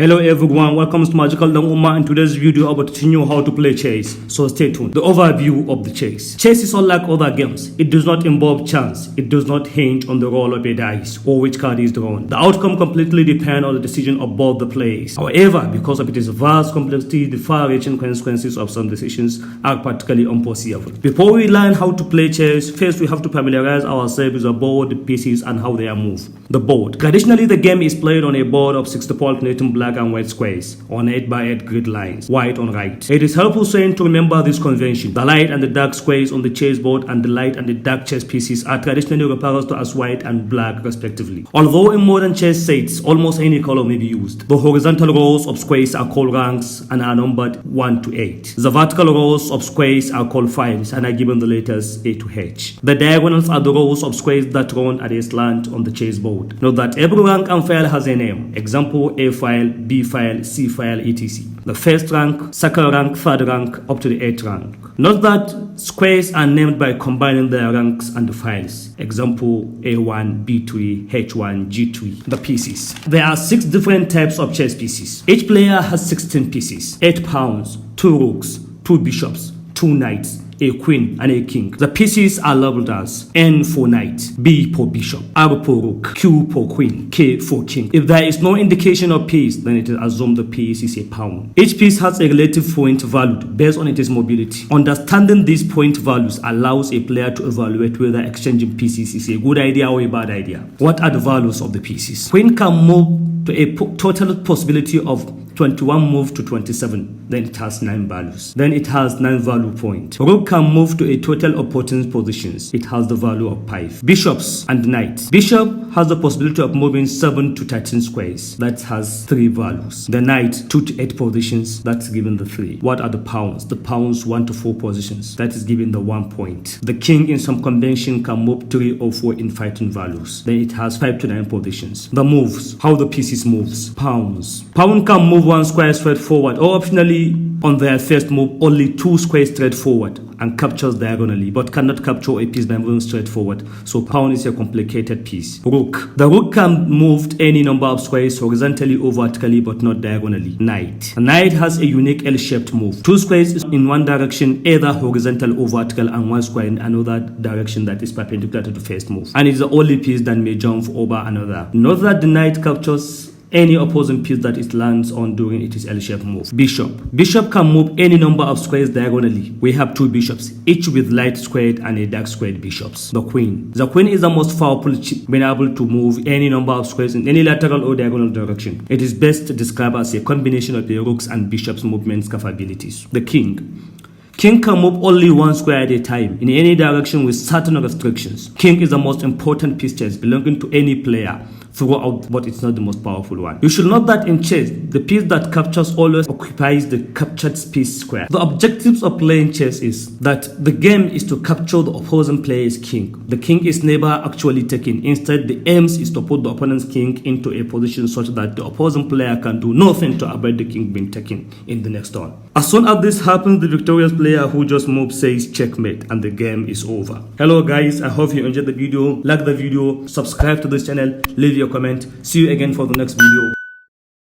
Hello everyone, welcome to Magical Umma. In today's video, I'm about to teach you how to play chess. So stay tuned. The overview of the chess. Chess is unlike other games. It does not involve chance. It does not hinge on the roll of a dice or which card is drawn. The outcome completely depends on the decision of both the players. However, because of its vast complexity, the far-reaching consequences of some decisions are practically unforeseeable. Before we learn how to play chess, first we have to familiarize ourselves with the board, the pieces, and how they are moved. The board. Traditionally, the game is played on a board of 64 alternating black and white squares on 8x8 grid lines, white on right. It is helpful saying to remember this convention. The light and the dark squares on the chessboard and the light and the dark chess pieces are traditionally referred to as white and black respectively. Although in modern chess sets, almost any color may be used. The horizontal rows of squares are called ranks and are numbered 1 to 8. The vertical rows of squares are called files and are given the letters A to H. The diagonals are the rows of squares that run at a slant on the chessboard. Note that every rank and file has a name. Example, A file, B file, C file, etc. The first rank, second rank, third rank, up to the 8th rank. Note that squares are named by combining their ranks and the files. Example, A1, B3, H1, G3. The pieces. There are 6 different types of chess pieces. Each player has 16 pieces. 8 pawns, 2 rooks, 2 bishops, 2 knights, a queen and a king. The pieces are labeled as N for knight, B for bishop, R for rook, Q for queen, K for king. If there is no indication of piece, then it is assumed the piece is a pawn. Each piece has a relative point value based on its mobility. Understanding these point values allows a player to evaluate whether exchanging pieces is a good idea or a bad idea. What are the values of the pieces? Queen can move to a total possibility of 21 move to 27, then it has 9 values. Then it has 9 value points. Rook can move to a total of 14 positions. It has the value of 5. Bishops and knights. Bishop has the possibility of moving 7 to 13 squares. That has 3 values. The knight 2 to 8 positions. That's given the 3. What are the pawns? The pawns 1 to 4 positions. That is given the 1 point. The king in some convention can move 3 or 4 in fighting values. Then it has 5 to 9 positions. The moves. How the pieces moves. Pawns. Pawn can move 1 square straight forward, or optionally on their first move only 2 squares straight forward and captures diagonally, but cannot capture a piece by moving straight forward. So pawn is a complicated piece. Rook. The rook can move any number of squares horizontally or vertically, but not diagonally. Knight. A knight has a unique L-shaped move. 2 squares in one direction, either horizontal or vertical, and 1 square in another direction that is perpendicular to the first move. And it's the only piece that may jump over another. Note that the knight captures any opposing piece that it lands on during its L-shaped move. Bishop. Bishop can move any number of squares diagonally. We have 2 bishops, each with light squared and a dark squared bishops. The queen. The queen is the most powerful chip, being able to move any number of squares in any lateral or diagonal direction. It is best described as a combination of the rooks and bishops' movement capabilities. The king. King can move only 1 square at a time in any direction with certain restrictions. King is the most important piece chess belonging to any player throughout, but it's not the most powerful one. You should note that in chess, the piece that captures always occupies the captured piece square. The objectives of playing chess is that the game is to capture the opposing player's king. The king is never actually taken. Instead, the aim is to put the opponent's king into a position such that the opposing player can do nothing to avoid the king being taken in the next turn. As soon as this happens, the victorious player who just moved says checkmate and the game is over. Hello guys, I hope you enjoyed the video. Like the video, subscribe to this channel, leave your comment. See you again for the next video.